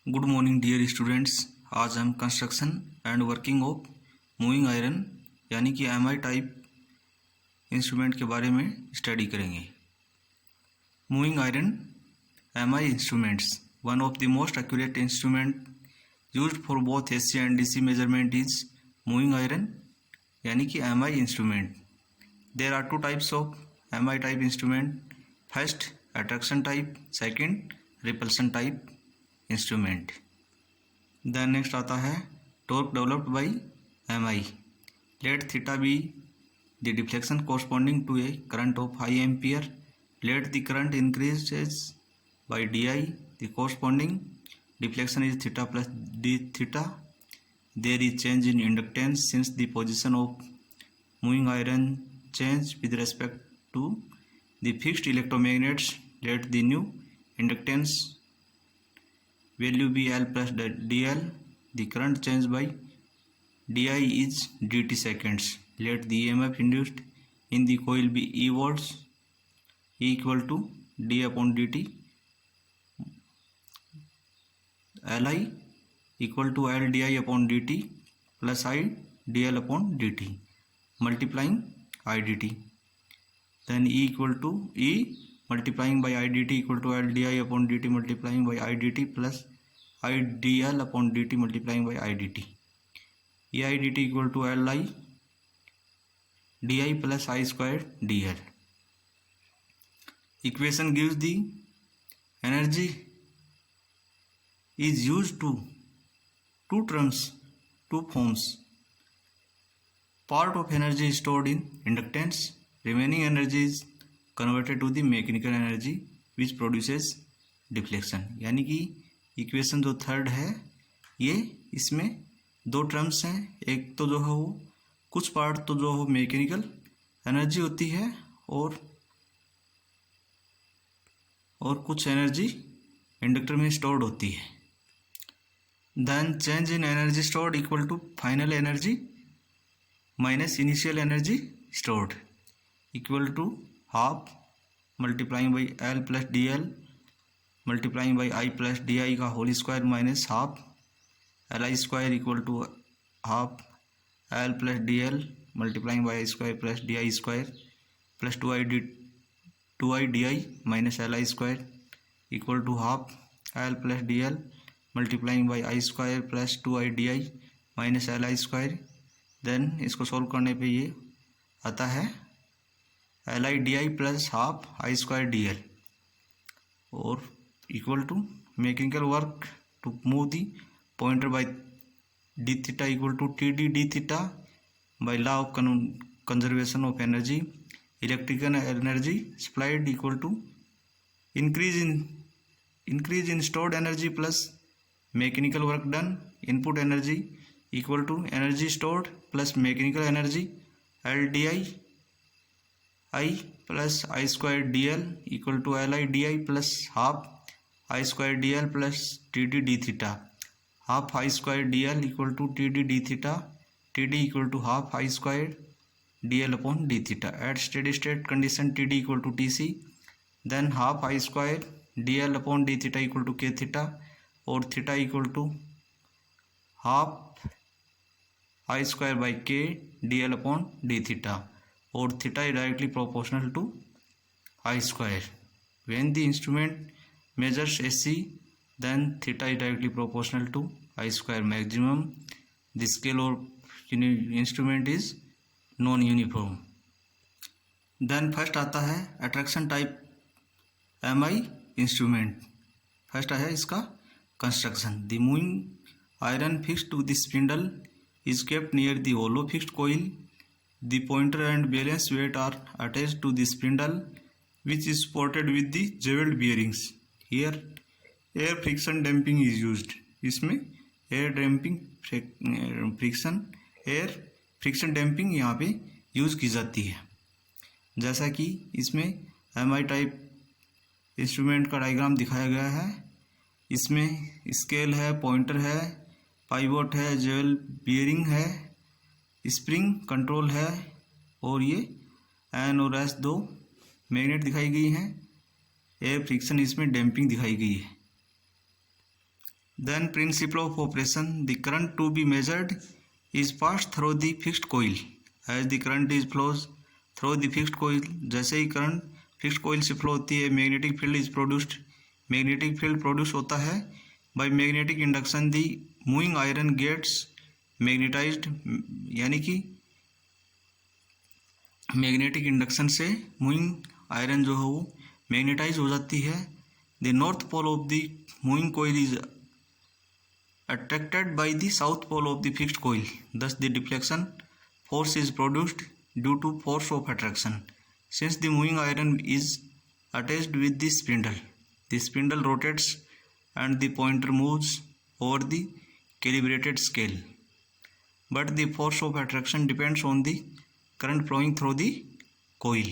Good morning dear students. आज हम construction and working of moving iron यानी कि एमआई टाइप इंस्ट्रूमेंट के बारे में स्टडी करेंगे। Moving iron MI instruments one of the most accurate instrument used for both AC and DC measurement is moving iron यानी कि MI instrument. There are two types of MI type instrument. First attraction type, second repulsion type instrument. Then next आता है torque developed by MI. Let theta be the deflection corresponding to a current of high ampere. Let the current increases by D I. The corresponding deflection is theta plus D theta. There is change in inductance since the position of moving iron change with respect to the fixed electromagnets. Let the new inductance value be L plus dl. The current change by di is dt seconds. Let the EMF induced in the coil be E volts. E equal to d upon dt. Li equal to L di upon dt plus I dl upon dt multiplying I dt. Then E equal to E multiplying by I dt equal to L di upon dt multiplying by I dt plus I dl upon dt multiplying by I dt. E I dt equal to L I di plus I square dl. Equation gives the energy is used to two terms, two forms. Part of energy is stored in inductance. Remaining energy is converted to the mechanical energy which produces deflection. यानी कि equation जो third है ये इसमें दो terms हैं। एक तो जो है वो कुछ पार्ट तो जो हो मैकेनिकल एनर्जी होती है और कुछ एनर्जी इंडक्टर में स्टोर्ड होती है। Then change in energy stored equal to final energy minus initial energy stored equal to half multiplying by L plus D L multiplying by I plus D I का whole square minus half L I square equal to half L plus D L multiplying by I square plus D I square plus two I D I minus L I square equal to half L plus D L multiplying by I square plus two I D I minus L I square. Then इसको solve करने पे ये आता है L I D I plus half I square D L और equal to mechanical work to move the pointer by D theta equal to T D D theta by law of conservation of energy. Electrical energy supplied equal to increase in stored energy plus mechanical work done. Input energy equal to energy stored plus mechanical energy L D I plus I square D L equal to L I D I plus half I square D L plus T D D theta. Half I square D L equal to T D D theta. T D equal to half I square D L upon D theta. At steady state condition T D equal to T C. Then half I square D L upon D theta equal to k theta और theta equal to half I square by k d L upon D theta और theta is directly proportional to I square. When the instrument measures AC, then theta is directly proportional to I square maximum. The scale of instrument is non-uniform. Then first आता है attraction type MI instrument. First है इसका construction. The moving iron fixed to the spindle is kept near the hollow fixed coil. The pointer and balance weight are attached to the spindle which is supported with the jeweled bearings. Here air friction damping is used. इसमें air damping friction damping यहाँ पे use की जाती है। जैसा कि इसमें MI type instrument का डायग्राम दिखाया गया है। इसमें स्केल है, पॉइंटर है, पाइवोट है, जेवल बियरिंग है, स्प्रिंग कंट्रोल है और ये एन और एस दो मैग्नेट दिखाई गई हैं। एयर फ्रिक्शन इसमें डैम्पिंग दिखाई गई है। Then principle of operation, the current to be measured is passed through the fixed coil. As the current is flows through the fixed coil, जैसे ही करंट फिक्स्ड कोयल से फ्लो होती है, magnetic field is produced, magnetic field produce होता है by magnetic induction, the moving iron gets magnetised, यानी कि magnetic induction से moving iron जो है वो मैग्नेटाइज हो जाती है. The north pole of the moving coil is attracted by the south pole of the fixed coil, thus the deflection force is produced due to force of attraction. Since the moving iron is attached with the spindle rotates and the pointer moves over the calibrated scale, but the force of attraction depends on the current flowing through the coil.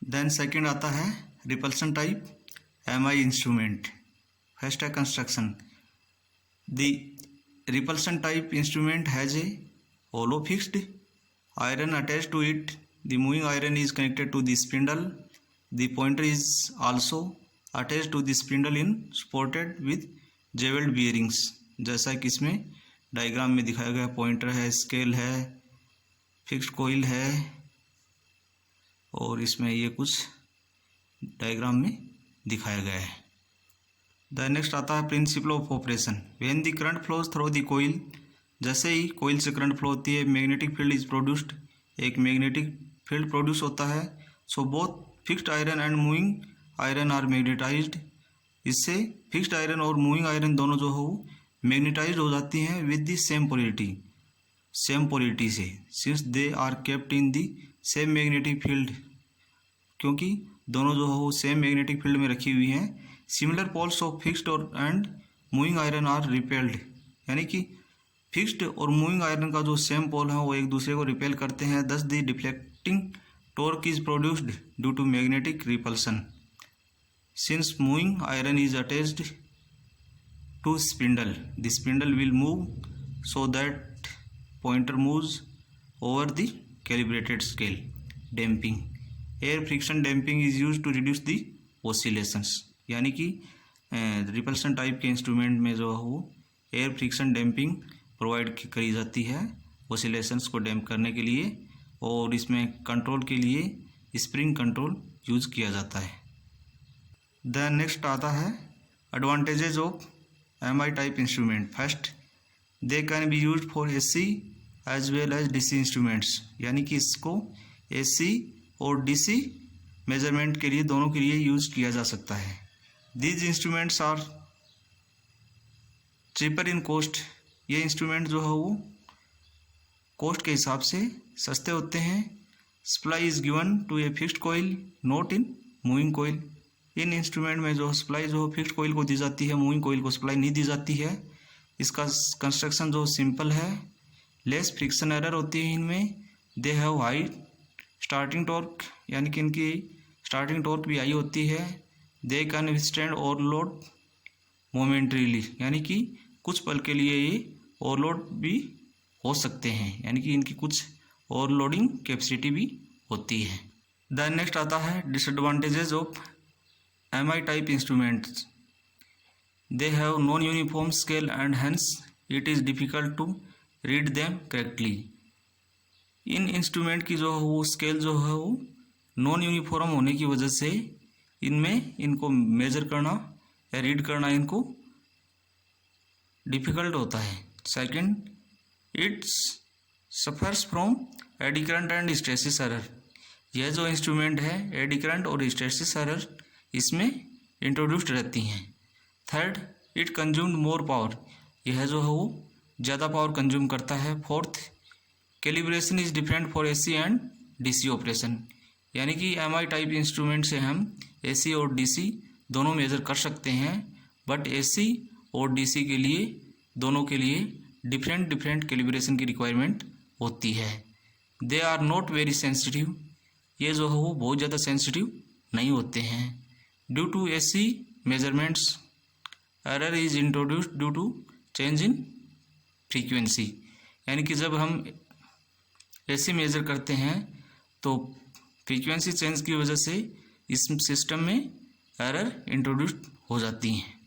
Then second आता है repulsion type MI instrument. First है construction. The repulsion type instrument has a hollow fixed iron attached to it. The moving iron is connected to the spindle. The pointer is also attached to the spindle in supported with jeweled bearings. जैसा कि इसमें diagram में दिखाया गया, pointer है, scale है, fixed कोयल है, और इसमें ये कुछ डायग्राम में दिखाया गया है. द नेक्स्ट आता है principle of operation. When the current flows through the coil, जैसे ही कोयल से करंट फ्लो होती है, मैग्नेटिक फील्ड इज प्रोड्यूस्ड, एक मैग्नेटिक फील्ड प्रोड्यूस होता है. So both fixed iron and moving iron are magnetized. इससे फिक्स्ड आयरन और मूविंग आयरन दोनों जो हो मैग्नेटाइज्ड हो जाती हैं विद द सेम पोलैरिटी से. Since they are kept in the same magnetic field, क्योंकि दोनों जो हो सेम मैग्नेटिक फील्ड में रखी हुई हैं. सिमिलर पोल्स ऑफ फिक्स्ड और and moving iron are repelled, यानी कि फिक्स्ड और मूविंग आयरन का जो सेम पोल है वो एक दूसरे को रिपेल करते हैं. Thus the deflecting torque is produced due to magnetic repulsion. Since moving iron is attached to spindle, the spindle will move so that pointer moves over the calibrated scale. Damping, air friction damping is used to reduce the oscillations, यानी कि repulsion type के instrument में जो हो air friction damping provide करी जाती है oscillations को डैम्प करने के लिए, और इसमें कंट्रोल के लिए स्प्रिंग कंट्रोल यूज किया जाता है. देन नेक्स्ट आता है advantages of MI type instrument. First, they can be used for AC as well as DC instruments, यानी कि इसको AC और DC मेजरमेंट के लिए दोनों के लिए यूज किया जा सकता है. These instruments are cheaper in cost. ये इंस्ट्रूमेंट जो है वो कॉस्ट के हिसाब से सस्ते होते हैं. Supply is given to a fixed coil not in moving coil. इन इंस्ट्रूमेंट में जो सप्लाई जो फिक्स्ड कोयल को दी जाती है, मूविंग कोयल को सप्लाई नहीं दी जाती है. इसका कंस्ट्रक्शन जो सिंपल है, लेस फ्रिक्शन एरर होती है इनमें. They have high starting torque, यानी कि इनकी स्टार्टिंग टॉर्क भी हाई होती है. They can withstand overload momentarily, यानी कि कुछ पल के लिए ये ओवरलोड भी हो सकते हैं, यानी कि इनकी कुछ ओवरलोडिंग कैपेसिटी भी होती है. देन नेक्स्ट आता है disadvantages of MI type instruments. They have non uniform scale and hence it is difficult to read them correctly. इन इंस्ट्रूमेंट की जो है वो स्केल जो है वो नॉन यूनिफॉर्म होने की वजह से इनमें इनको मेजर करना या रीड करना इनको डिफ़िकल्ट होता है. Second, it's suffers from eddy current and hysteresis error. यह जो इंस्ट्रूमेंट है एडी करंट और हिस्टैरिसीस एरर इसमें इंट्रोड्यूस्ड रहती हैं. Third, it consumed more power. यह जो है वो ज़्यादा पावर कंज्यूम करता है. Fourth, calibration is different for AC and DC operation, यानी कि MI टाइप इंस्ट्रूमेंट से हम AC और DC दोनों मेज़र कर सकते हैं, बट AC और DC के लिए दोनों के लिए डिफरेंट कैलिब्रेशन की रिक्वायरमेंट होती है. They are not very sensitive. ये जो है वो बहुत ज़्यादा सेंसिटिव नहीं होते हैं. Due to AC measurements error is introduced due to change in frequency, यानी कि जब हम AC मेज़र करते हैं तो फ्रीक्वेंसी चेंज की वजह से इस सिस्टम में एरर इंट्रोड्यूस हो जाती हैं.